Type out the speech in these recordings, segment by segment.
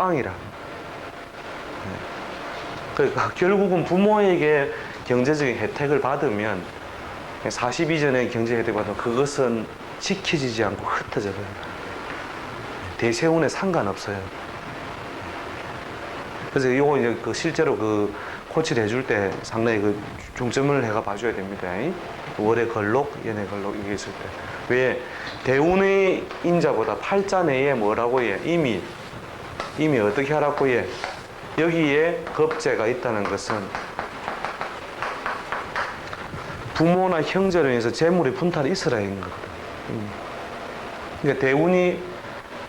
빵이라. 그러니까 결국은 부모에게 경제적인 혜택을 받으면 40 이전에 경제 혜택 받으면 그것은 지켜지지 않고 흩어져 버립니다. 대세운에 상관없어요. 그래서 이거 이제 그 실제로 그 코치를 해줄 때 상당히 그 중점을 해가 봐줘야 됩니다. 월의 걸록, 연의 걸록 이게 있을 때. 왜 대운의 인자보다 팔자 내에 뭐라고 해? 이미 어떻게 하라고 해? 여기에 겁재가 있다는 것은 부모나 형제로 인해서 재물의 분탈이 있어야 하는 거거든. 그러니까 대운이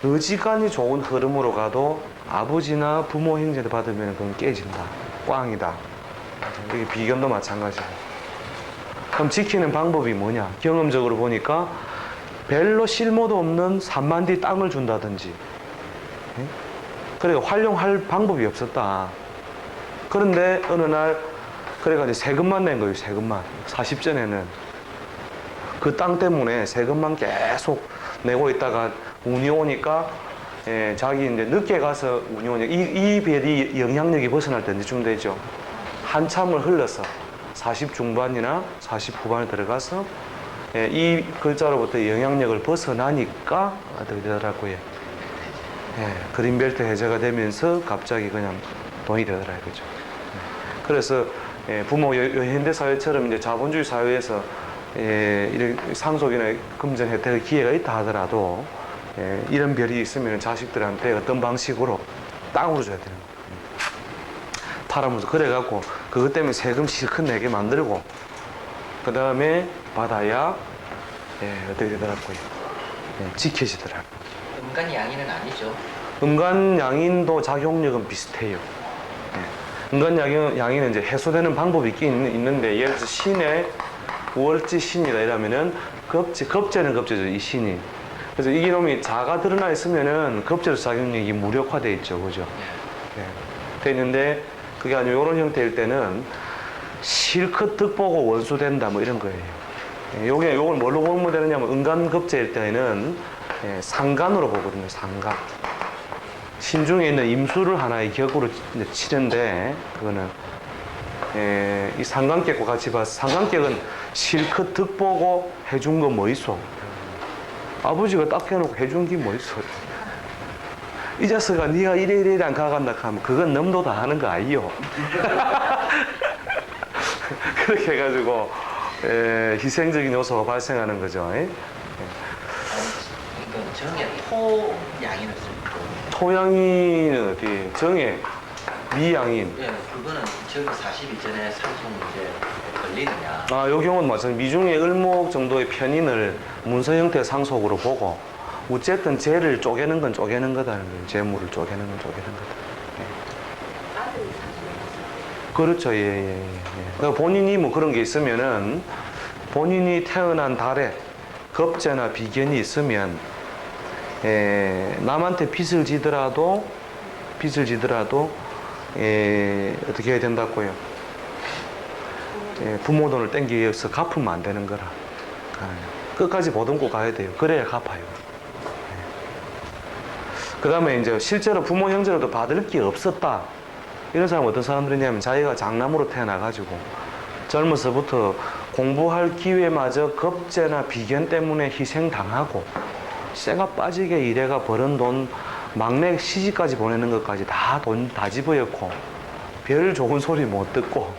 어지간히 좋은 흐름으로 가도 아버지나 부모 형제를 받으면 그건 깨진다. 꽝이다. 이게 비견도 마찬가지고. 그럼 지키는 방법이 뭐냐? 경험적으로 보니까 별로 실모도 없는 산만디 땅을 준다든지, 그러니까 활용할 방법이 없었다. 그런데 어느 날 그래가 이제 세금만 낸 거예요. 세금만. 40전에는 그 땅 때문에 세금만 계속 내고 있다가 운이 오니까 자기 이제 늦게 가서 운이 오니까 이 별이 영향력이 벗어날 때 이제쯤 되죠. 한참을 흘러서 40 중반이나 40 후반에 들어가서 이 글자로부터 영향력을 벗어나니까 어떻게 되더라고요. 그린벨트 해제가 되면서 갑자기 그냥 돈이 되더라고요. 그죠? 그래서 부모 현대 사회처럼 이제 자본주의 사회에서 이런 상속이나 금전 혜택의 기회가 있다 하더라도 이런 별이 있으면 자식들한테 어떤 방식으로 땅으로 줘야 되는 거예요. 팔아면서 그래갖고 그것 때문에 세금 실컷 내게 만들고 그 다음에 받아야 어떻게 되더라고요. 지켜지더라고요. 음간양인은 아니죠. 음간양인도 작용력은 비슷해요. 음간양인은 이제 해소되는 방법이 있긴 있는데 예를 들어서 신의 월지 신이다 이러면은 겁재는 겁재죠. 이 신이. 그래서 이 놈이 자가 드러나 있으면은 겁재로 작용력이 무력화돼 있죠. 그죠? 돼 있는데 그게 아니고 이런 형태일 때는 실컷 득보고 원수된다 뭐 이런 거예요. 요걸 뭘로 보면 되느냐면 음간겁재일 때에는 상간으로 보거든요. 상간. 신중에 있는 임수를 하나의 격으로 치는데 그거는 이 상간격과 같이 봐서 상간격은 실컷 득보고 해준 거 뭐 있어? 아버지가 딱 해놓고 해준 게 뭐 있어? 이 자식아 네가 이래 안 가간다 하면 그건 넘도 다 하는 거 아니요. 그렇게 해가지고 희생적인 요소가 발생하는 거죠. 그러니까 정에 토양인은 씁니까? 토양인은 어디? 정에 미양인. 예, 그거는 저기 40 이전에 상속 문제 걸리느냐? 아, 요 경우는 마찬가지. 미중의 을목 정도의 편인을 문서 형태의 상속으로 보고 어쨌든 재를 쪼개는 건 쪼개는 거다는 거예요. 재물을 쪼개는 건 쪼개는 거다. 그렇죠. 예. 그러니까 본인이 뭐 그런 게 있으면은 본인이 태어난 달에 겁재나 비견이 있으면 남한테 빚을 지더라도 어떻게 해야 된다고요? 부모 돈을 땡기기 위해서 갚으면 안 되는 거라. 끝까지 보듬고 가야 돼요. 그래야 갚아요. 그 다음에 이제 실제로 부모 형제로도 받을 게 없었다. 이런 사람은 어떤 사람들이냐면 자기가 장남으로 태어나가지고 젊어서부터 공부할 기회마저 겁재나 비견 때문에 희생당하고 쇠가 빠지게 일해가 버는 돈 막내 시집까지 보내는 것까지 다 돈 다 집어였고 별 좋은 소리 못 듣고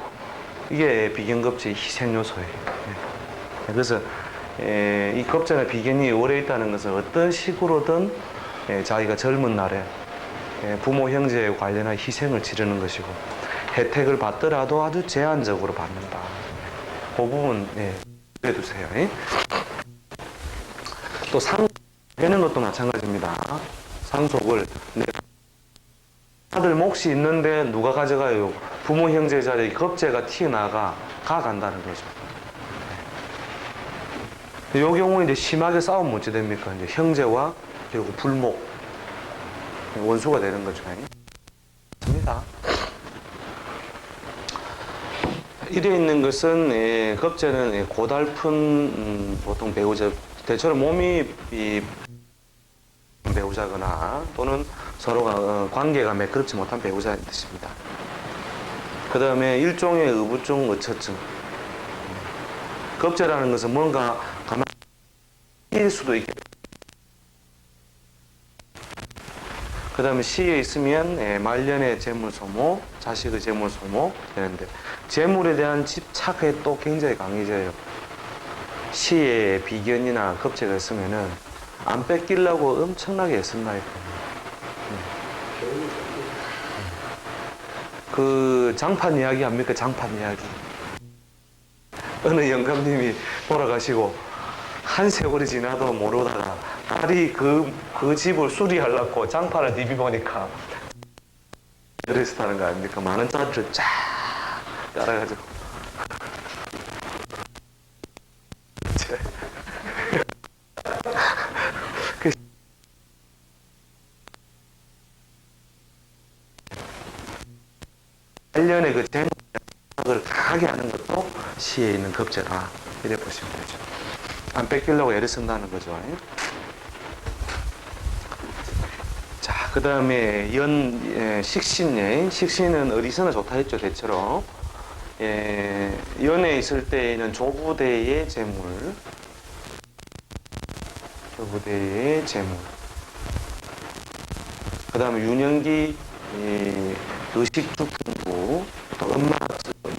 이게 비견겁재의 희생 요소예요. 그래서 이 겁재나 비견이 오래 있다는 것은 어떤 식으로든 자기가 젊은 날에 부모 형제에 관련한 희생을 치르는 것이고 혜택을 받더라도 아주 제한적으로 받는다. 그 부분 해두세요. 또 상속되는 것도 마찬가지입니다. 상속을 아들 몫이 있는데 누가 가져가요? 부모 형제 자리에 겁재가 튀어나가 가간다는 거죠. 이 경우에 이제 심하게 싸우면 어찌 됩니까? 이제 형제와 결국 불목 원수가 되는 거죠. 맞습니다. 이래 있는 것은 겁재는 고달픈 보통 배우자 대체로 몸이 배우자거나 또는 서로가 관계가 매끄럽지 못한 배우자의 뜻입니다. 그 다음에 일종의 의부증, 의처증. 겁재라는 것은 뭔가 가만히 일 수도 있겠다. 그 다음에 시에 있으면 말년의 재물 소모, 자식의 재물 소모 되는데 재물에 대한 집착에 또 굉장히 강해져요. 시에 비견이나 겁재가 있으면은 안 뺏기려고 엄청나게 애쓴다니까. 그 장판 이야기 합니까? 장판 이야기. 어느 영감님이 돌아가시고 한 세월이 지나도 모르다가 딸이 그 집을 수리하려고 장판을 디비보니까 그랬었다는 거 아닙니까? 많은 짜리를 쫙 깔아가지고 그 일년의 그 재물을 강하게 하는 것도 시에 있는 겁재다 이래 보시면 되죠. 안 뺏기려고 애를 쓴다는 거죠. 자, 그 다음에 식신예. 식신은 어디서나 좋다 했죠, 대체로. 연에 있을 때에는 조부대의 재물. 조부대의 재물. 그 다음에 유년기, 의식주풍부. 또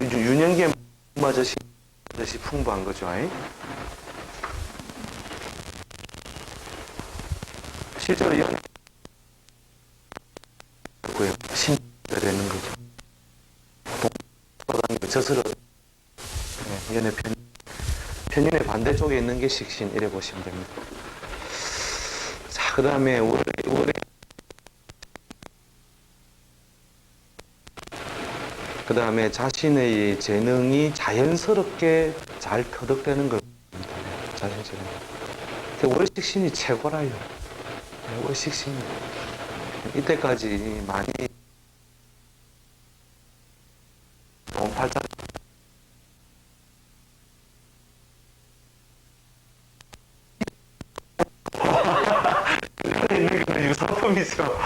유년기에 엄마젖이 풍부한 거죠. 실제로 연애 신가 되는 거죠. 젖으로 연애 편인의 반대쪽에 있는 게 식신 이래 보시면 됩니다. 자, 그 다음에 월에 그 다음에 자신의 재능이 자연스럽게 잘 터득되는 겁니다. 자신 재능. 월식신이 최고라요. 월식신이 이때까지 많이 팔자 있는 건 유사품이죠.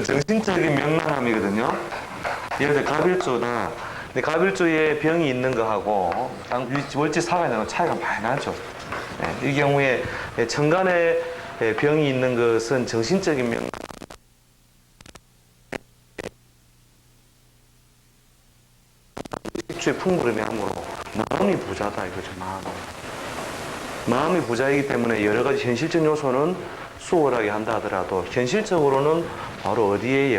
정신적인 명랑함이거든요. 예를 들어 갑일주나 근데 갑일주에 병이 있는 거하고 월지사가 있는 건 차이가 많이 나죠. 이 경우에 천간에 병이 있는 것은 정신적인 명 식주의 풍부름이 함으로 마음이 부자다 이거죠. 마음이 부자이기 때문에 여러 가지 현실적 요소는 수월하게 한다 하더라도 현실적으로는 바로 어디에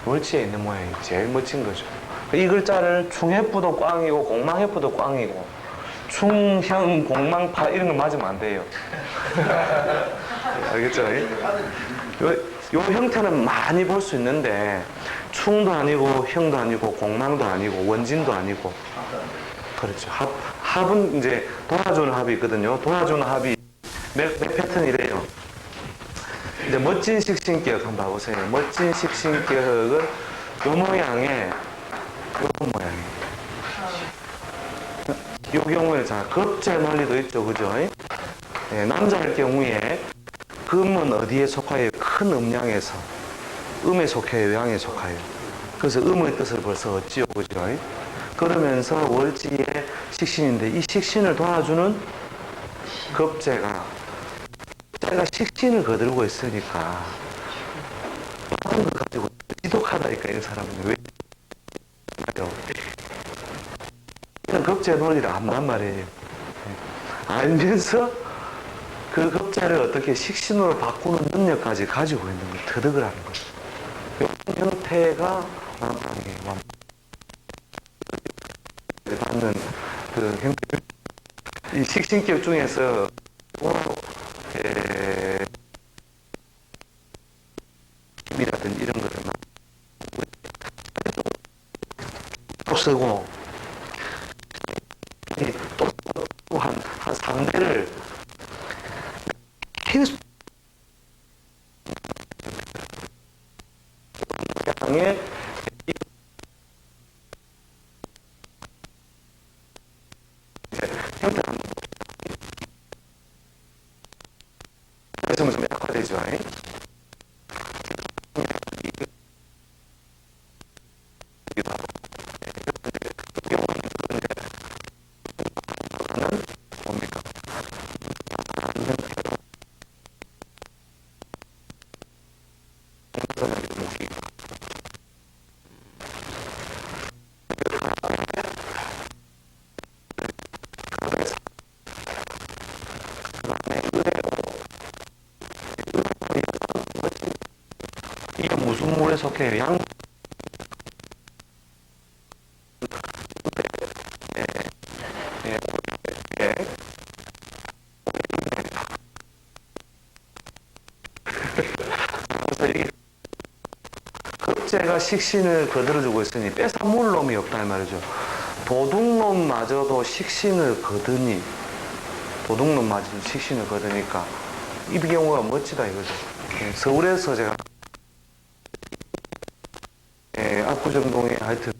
월지에 있는 모양이 제일 멋진 거죠. 이 글자를 충해부도 꽝이고 공망해부도 꽝이고 충형 공망파 이런 거 맞으면 안 돼요. 알겠죠? 요 형태는 많이 볼 수 있는데 충도 아니고 형도 아니고 공망도 아니고 원진도 아니고 그렇죠. 합은 이제 도와주는 합이 있거든요. 도와주는 합이 몇 패턴이래요. 이제 멋진 식신기억 한번 봐보세요. 멋진 식신기억은 요 모양에 요런 모양이에요. 이 경우에 자 겁재 논리도 있죠, 그죠? 남자일 경우에 금은 어디에 속하여? 큰 음양에서 음에 속해요, 양에 속하여. 그래서 음의 뜻을 벌써 얻지요, 그죠? 그러면서 월지의 식신인데 이 식신을 도와주는 겁재가 식신을 거들고 있으니까 받은 것 가지고 지독하다니까 이 사람은 왜? 이런 겁재 논리를 안단 말이에요. 알면서 그 겁재를 어떻게 식신으로 바꾸는 능력까지 가지고 있는 걸 터득을 하는 거죠. 이런 형태가 완방이에요. 받는 그 형태. 이 식신기억 중에서 이라든 이런 거를 또 쓰고 또 한 3대를 계속 양의 형태가 있으면 좀 약화되죠. 뭡니까? 이게 무슨 물에 속해요? 양 그래서 이게 흡제가 식신을 거들어주고 있으니 뺏어물 놈이 없다 이 말이죠. 도둑놈마저도 식신을 거드니 도둑놈마저도 식신을 거드니까 이 경우가 멋지다 이거죠. 서울에서 제가 압구정동에 하여튼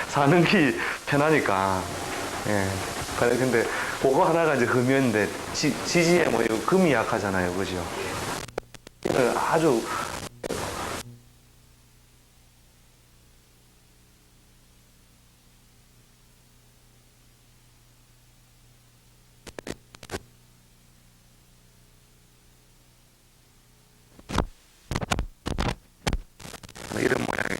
사는 게 편하니까. 근데 그거 하나가 이제 금이었는데 지지에 뭐 금이 약하잖아요, 그죠? 아주 이런 모양이.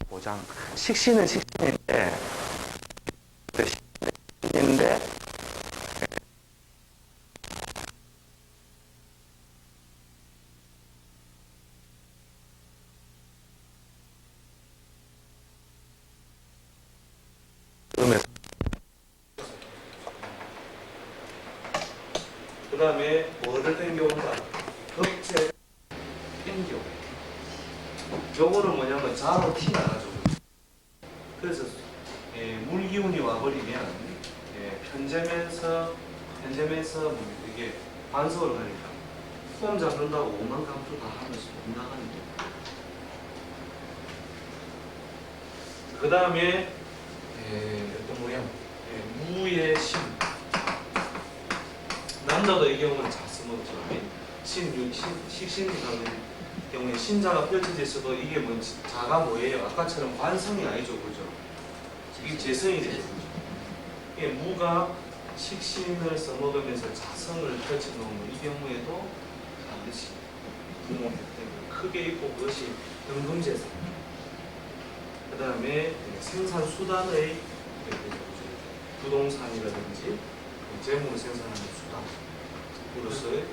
보장. 식신은 식신인데, 그 다음에 뭐를 땡겨온다? 덕제 땡겨. 저거는 뭐냐면 자로 티나가지고. 그래서 물 기운이 와버리면 편재면서 이게 반석을 하니까 폼 잡는다고 오만 감투 다 하면서 못 나가는 거예요. 그 다음에 어떤 모양? 무의 신. 남자도 이 경우는 잘 쓰먹죠. 식신이라는 경우에 신자가 펼쳐져 있어도 이게 뭐 자가 뭐예요? 아까처럼 관성이 아니죠, 그죠? 이게 재성이 되는 거죠. 이게 무가 식신을 써먹으면서 자성을 펼쳐놓으면 이 경우에도 반드시 부모 혜택이 크게 있고 그것이 등금재산. 그 다음에 생산수단의 부동산이라든지 재물을 생산하는 수단으로서의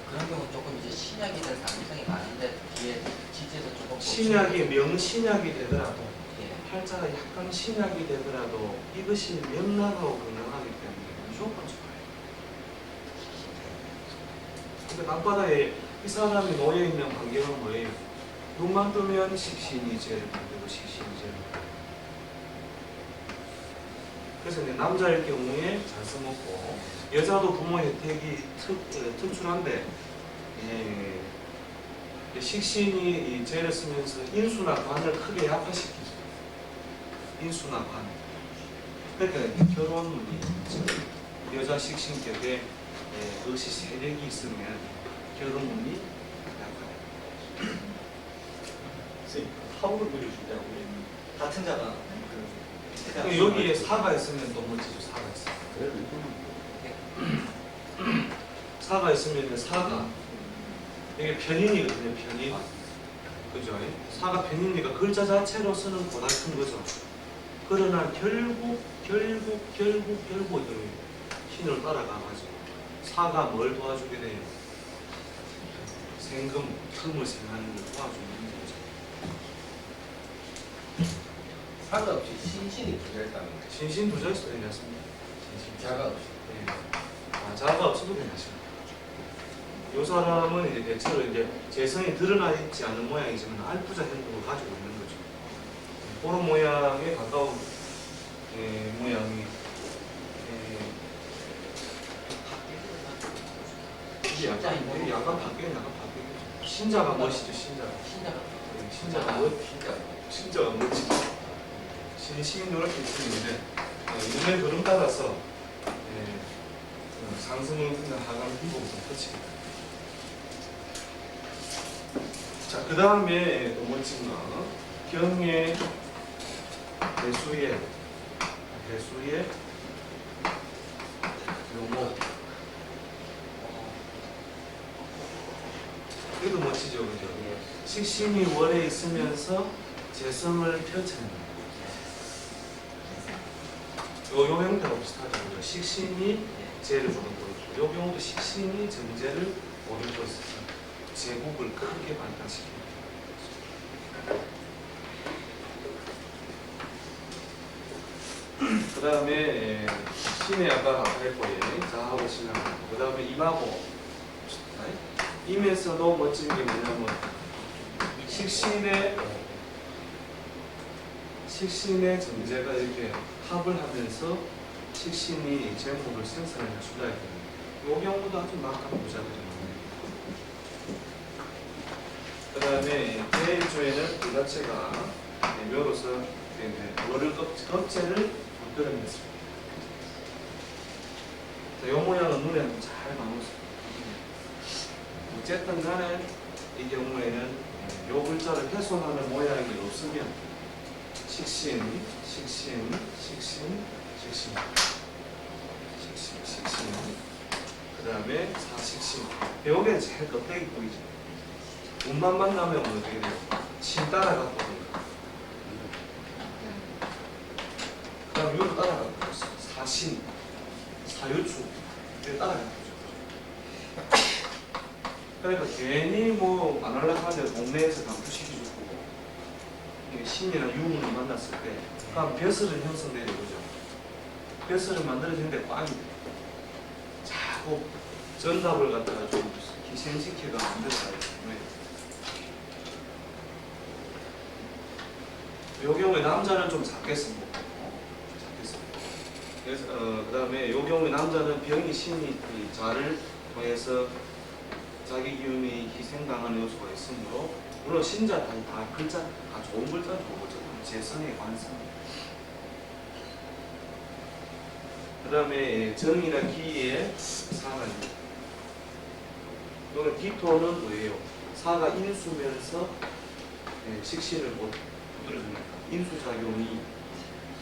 그런 경우는 조금 이제 신약이 될 가능성이 많은데 뒤에 지지에서 조금 신약이 명신약이 되더라도 예. 팔자가 약간 신약이 되더라도 이것이 명랑하고 건강하기 때문에 무조건 좋아요. 근데 땅바닥에 이 사람이 놓여있는 환경은 뭐예요? 눈만 뜨면 식신이 제일 만들고 식신이 제일 만들고. 그래서 이제 남자일 경우에 잘 써먹고 여자도 부모 혜택이 특출한데 식신이 죄를 쓰면서 인수나 관을 크게 약화시키죠. 인수나 관. 그러니까 결혼운이 여자 식신격에 그것이 세력이 있으면 결혼운이 약화돼요. 선생님, 화우를 그려줄 때 우리 같은 자가 여기에 사가 있으면 또 멋지죠. 사가 있으면. 사가 있으면 사가 이게 편인이거든요. 편인. 그죠? 사가 편인이니까 글자 자체로 쓰는 고달픈 거죠. 그러나 결국 신을 따라가가지고 사가 뭘 도와주게 돼요? 생금, 금을 생하는 걸 도와주는 거죠. 사가 없이 신신이 부자였다는 거예요. 신신 부자 있어도 괜찮습니다. 자가 없이. 자가 없어도 괜찮습니다. 이 사람은 이제 대체로 이제 재성이 드러나 있지 않은 모양이지만 알부자 행동을 가지고 있는 거죠. 그런 모양에 가까운 모양이 이게 약간 바뀌긴. 신자가 멋이죠, 신자가. 신자가 네, 신자가 멋, 신자가 멋지죠. 신이 이렇게 있으면 인의 흐름 따라서 상승을 그냥 하강 비공을 펼칩니다. 자, 그 다음에 또 멋진 거 경의 배수의 묘목. 이것도 멋지죠, 그죠? 식신이 월에 있으면서 재성을 펼쳐냅니다. 요 형태하고 비슷하죠, 그죠? 식신이 재를 조금 보여주고, 요 경우도 식신이 정제를 오른쪽으로 써서 제국을 크게 발달시킵니다. 그 다음에 신의 아까 했고요. 자하고 신하고. 그 다음에 임하고. 임에서도 멋진 게 뭐냐면 식신의 정제가 이렇게 합을 하면서 식신이 제목을 생산해 주다 됩니다. 이 경우도 아주 막한 부자들이 많아요. 그 다음에 제1조에는 그 자체가 묘로서 월을 껍질을 만들어냈습니다. 이 모양은 눈에 잘 감으세요. 어쨌든 간에 이 경우에는 요 글자를 훼손하는 모양이 없으면 식신, 그 다음에 사식신. 요게 제일 껍데기 보이죠. 운만 만나면 어떻게 돼요? 신 따라갔거든요. 그 다음 요로 따라갔거든요. 사신, 사유축 이렇게 따라갔거든요. 그러니까 괜히 뭐 안 하려고 하면 동네에서 감투시키고 신이나 유문을 만났을 때 그럼 벼슬은 형성되죠, 그죠? 벼슬은 만들어지는데 꽝이 돼. 자꾸 전답을 갖다가 좀 희생시켜가 만들어가야 되는 요 경우에 남자는 좀 작게 씁니다. 그래서 그 다음에 요 경우에 남자는 병이 신이 이 자를 통해서 자기 기운이 희생당하는 요소가 있으므로 물론 신자 다 글자 다 좋은 글자는 좋은 글자는 재성의 관성. 그 다음에 정이나 기의 사가 있습니다. 이거는 기토는 뭐예요? 사가 인수면서 식신을 못 두드려줍니다. 인수작용이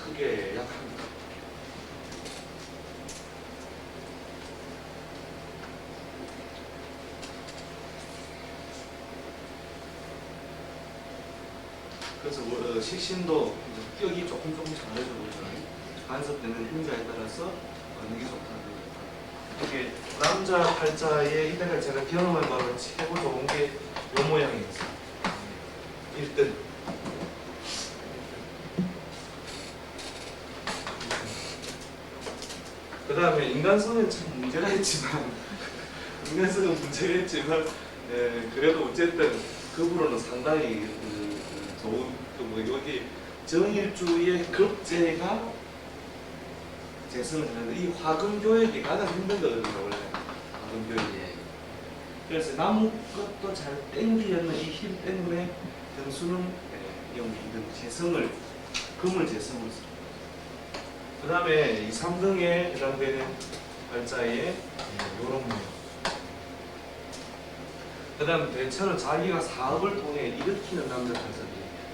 크게 약합니다. 그래서 식신도 격이 조금씩 잘해주고 있잖아요. 간섭되는 힘자에 따라서 어느 게 좋다는 이게 남자 팔자에 이때까지 제가 경험해봐서 최고 좋은 게 요 모양이었어요. 1등. 그 다음에 인간성은 참 문제가 있지만 인간성은 문제가 있지만 그래도 어쨌든 급으로는 상당히 좋은 뭐 여기 정일주의 급제가 재성을 하는데 이 화금교역이 가장 힘든 거거든요, 원래 화금교역이. 그래서 나무 것도 잘 땡기는 이 힘 때문에 등수는 이런 재성을 금을 재성을 씁니다. 그 다음에 이 3등에 해당되는 팔자에 요런 모양. 그 다음 대체로 자기가 사업을 통해 일으키는 남자 팔자들이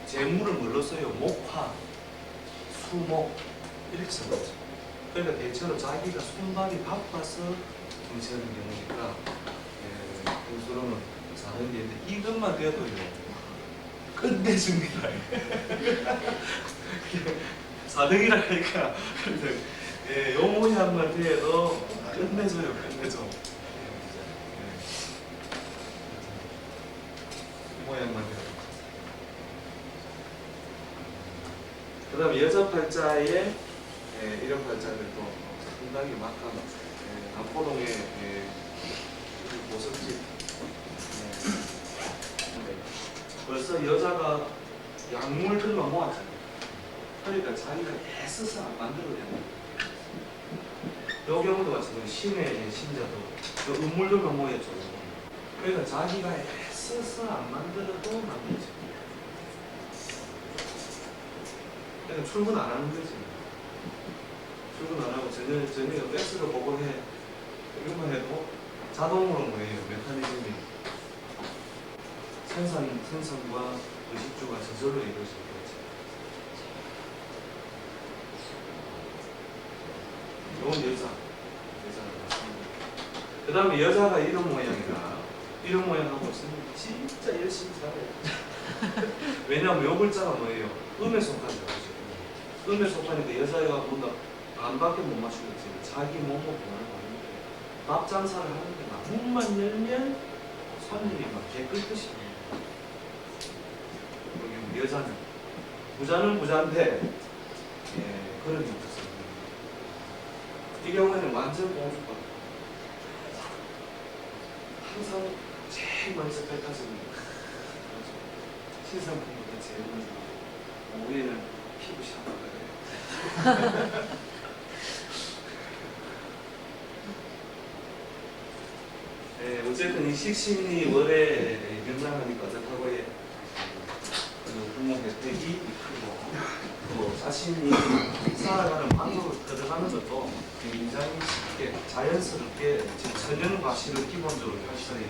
재물을 뭘로 써요? 목화, 수목 이렇게 써요. 그러니까 대체로 자기가 손발이 바빠서 정치하는 경우니까 등수로는 4등인데 이것만 돼도요 끝내줍니다. 4등이라 하니까 요 모양만 돼도 끝내줘요, 끝내줘. 이 모양만 돼도. 그 다음 여자 팔자에 이런 팔자들도 상당히 막한 남포동의 모습집. 벌써 여자가 약물들만 모았잖아요. 그러니까 자기가 애써서 안 만들어야 된다. 요 경우도 마찬가지로 신의 신자도 음물들만 모였죠. 그러니까 자기가 애써 써서 안 만들어도 만들지. 그러니까 출근 안 하는 거지. 출근 안 하고 저녁에 팩스로 보고 해. 이것만 해도 자동으로 뭐예요? 메커니즘이 생산과 의식주가 저절로 이루어지는 거지. 이건 여자는 맞습니다. 그 다음에 여자가 이런 모양이다. 이런 모양하고 있으면 진짜 열심히 살아요. 왜냐하면 요 글자가 뭐예요? 음에 속한다고 하죠. 음에 속하니까 여자가 뭔가 반밖에 못 맞추겠지. 자기 몸을 보는 밥 장사를 하는데 막 문만 열면 손님이 막 개 끌듯이 여기 여자는 부자는 부자인데 그런 게 없었어요. 이 경우에는 완전 공주가 항상 제일 먼저 백화점입니다. 신상품보다 제일 먼저 우리는 피부 샤워가 돼요. 어쨌든 이 식신이 월에 명랑하니까 어떻다고 해. 부모 혜택이 크고 또 자신이 살아가는 방법을 들어가는 것도 굉장히 쉽게 자연스럽게 천연 과실을 기본적으로 확실히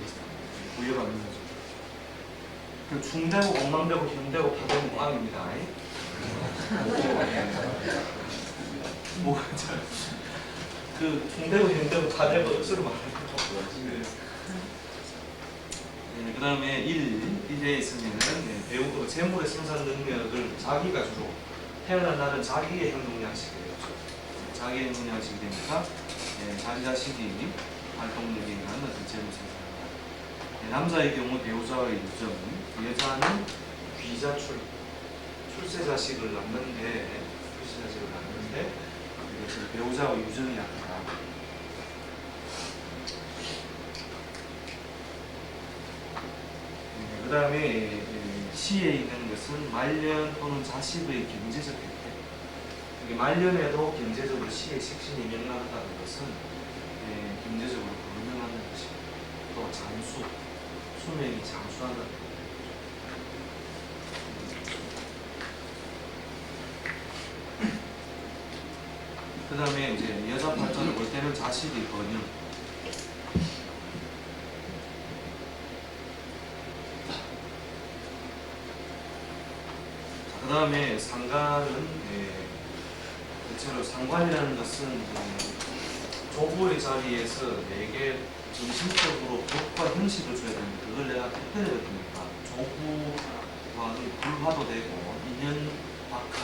부여받는 거죠. 그 중대고 엉망되고 힘되고 파되고 꽝입니다. 그 중대고 힘되고 파되고 억수로 말하는 거. 그 다음에 1에 있으면은 배우 재물의 생산 능력을 자기가 주로 태어난 날은 자기의 행동 양식이에요. 자기의 행동 양식이 되니까 자기 자신이 활동력이 있는 어떤 재물 생산. 남자의 경우 배우자와의 유정, 여자는 귀자출, 출세자식을 낳는데 이것을 배우자와 유정이 약하다. 그 다음에 시에 있는 것은 말년 또는 자식의 경제적 혜택. 말년에도 경제적으로 시의 식신이 명랑하다는 것은 경제적으로 불명하는 것입니다. 또 장수, 수명이 장수한다는 것입니다. 그 다음에 이제 여자 팔자를 볼 때는 자식이 번영. 그 다음에 상관은 대체로 상관이라는 것은 조부의 자리에서 내게 정신적으로 덕과 형식을 줘야 되는데 그걸 내가 특별히 어떻습니까? 조부와는 불화도 되고 인연 박한.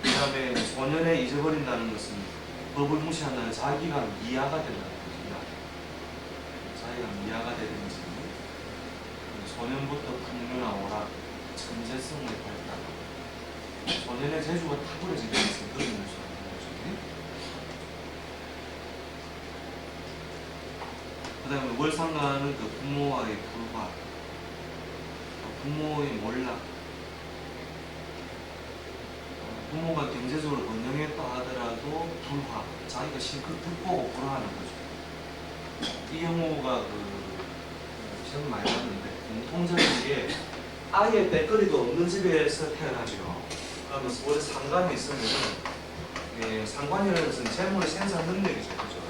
그 다음에 소년에 잊어버린다는 것은 법을 무시한다는 자기가 미아가 된다는 것입니다. 자기가 미아가 되든지 소년부터 풍류나 오락, 천재성의 발달, 소년의 재주가 탁월해지게 되는 그런 요소가 있는 거죠. 그 다음에 월상가는 그 부모와의 불화, 부모의 몰락, 부모가 경제적으로 번영했다 하더라도 불화, 자기가 실컷 불보고 불화하는 거죠. 이 경우가 시험 많이 봤는데 공통적인 게 아예 배거리도 없는 집에서 태어나죠. 그러면 원래 상관이 있으면 상관이라는 것은 재물의 생산 능력이죠. 그죠?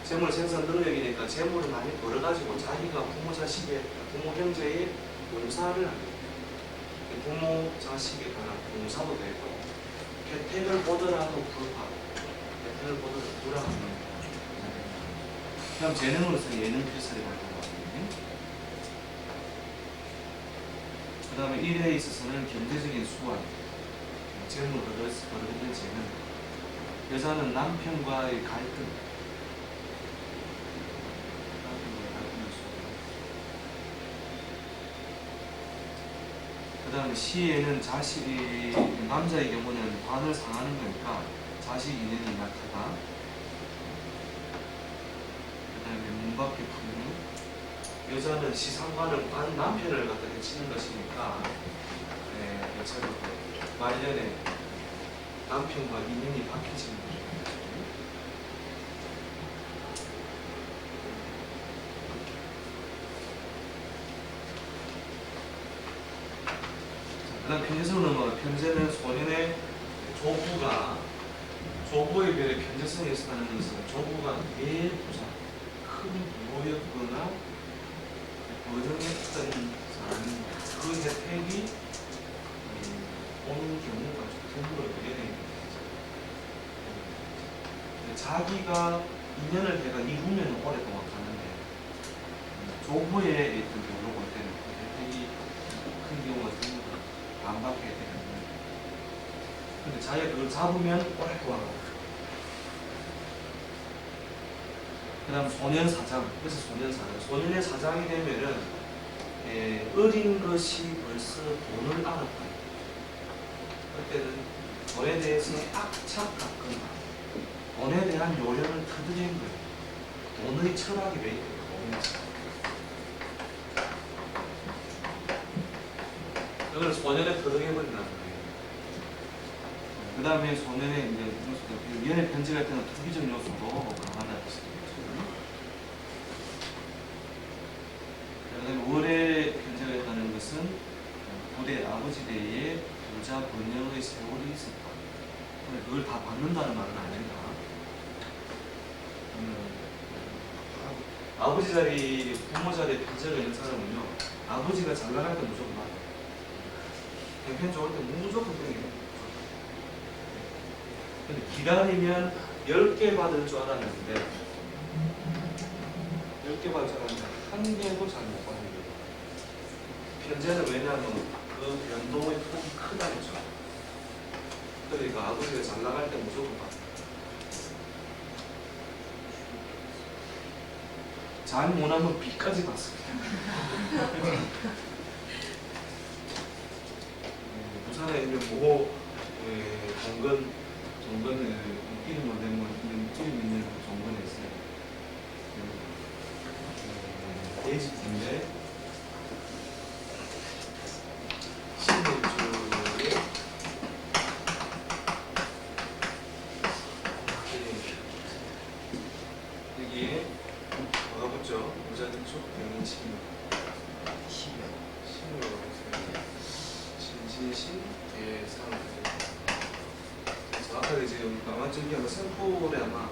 재물 생산 능력이니까 재물을 많이 벌어가지고 자기가 부모 자식의 부모 형제의 봉사를 합니다. 부모 자식에 관한 봉사도 되고 혜택을 보더라도 불화, 혜택을 보더라도 불화합니다. 그럼 재능으로서 예능 필살이 발동하거든요. 그 다음에 1회에 있어서는 경제적인 수완, 재물을 벌어들이는 재능. 여자는 남편과의 갈등, 그 다음에 시에는 자식이, 남자의 경우는 관을 상하는 거니까 자식 인연이 약하다. 그 다음에 문 밖에 풍류. 여자는 시상관을 관 남편을 갖다 해치는 것이니까 대체로 말년에 남편과 인연이 바뀌지는 거죠. 그다음 편제성으로 넘어가. 편제는 소년의 조부에 비해 편제성이 있다는 것은 조부가 대부자 큰 부모였거나 고령했던 사람이 그 혜택이 오는 경우가 좀 드물어요. 연예인. 자기가 인연을 해가 이루면 오랫동안 가는데 조부의 있던 경우로 볼 때는 그 혜택이 큰 경우가 드물어요. 안 받게 되는. 근데 자기가 그걸 잡으면 오랫동안 가요. 그 다음 소년사장. 그래서 소년사장. 소년의 사장이 되면은 어린 것이 벌써 돈을 알았다. 그때는 돈에 대해서 악착같거나 돈에 대한 요령을 터득한 거예요. 돈의 철학이 왜 있거든요. 돈의 철학. 그걸 소년에 터득해버린다는 거예요. 그 다음에 소년의 이제 연애 편지할 때는 투기적 요소도 강하다 했어요. 월에 편제했다는 것은 부대 아버지 대에 부자 번영의 세월이 있었다. 근데 그걸 다 받는다는 말은 아니다. 아버지 자리, 부모 자리에 편제가 있는 사람은요, 아버지가 잘 나갈 때 무조건 받아. 형편 좋을 때 무조건 땡겨요. 근데 기다리면 10개 받을 줄 알았는데 10개 받을 줄 알았는데 한 개도 잘 못 받는 거예요. 편제는 왜냐하면 그 변동의 폭이 크다는 점. 그러니까 아버지가 잘 나갈 때 무조건 받아. 잘 못하면 빚까지 받습니다. 부산에 있는 모 정건 이름 있는 정건에 있어요. 돼지인데 신일주에 여기에 뭐가 붙죠? 모자는 촉병이 신묘 신진신 예상. 아까 이제 아마 저기 아마 샘플에 아마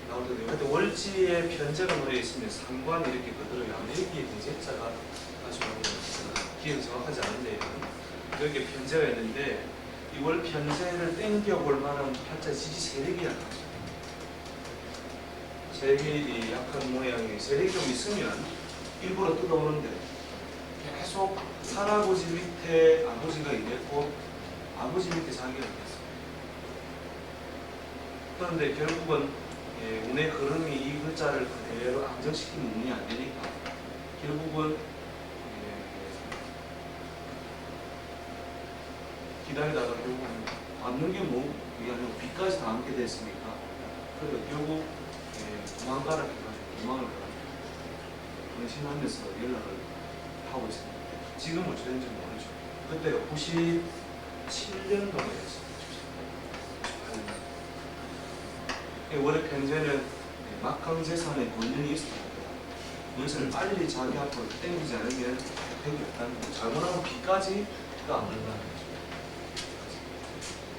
나오던데 하여튼 월지에 편제가 놓여 있으면 상관이 이렇게 그대로 아마 여기에 대제자가 아주 기억이 정확하지 않은데 여기에 편제가 있는데 이 월 편제를 땡겨 볼 만한 팔자 지지 세력이 약하죠. 세력이 약한 모양이 세력이 좀 있으면 일부러 뜯어오는데 계속 할아버지 밑에 아버지가 있고 아버지 밑에 자기가 있어요. 그런데 결국은 운의 흐름이 이 글자를 그대로 안정시키면 운이 안 되니까 결국은 기다리다가 결국은 받는 게 뭐 이게 아니고 빚까지 다 안게 됐으니까 그래서 결국 도망가라 해가지고 도망을 가가지고 근신하면서 연락을 하고 있습니다. 지금은 어떻게 되는지 모르죠. 그때가 97년도에 했어요. 원래 편제는 막강재산의 권력이 있었다. 이것을 빨리 자기 앞으로 땡기지 않으면 혜택이 없다는 거예요. 잘못하면 빚까지 안 된다는 거예요.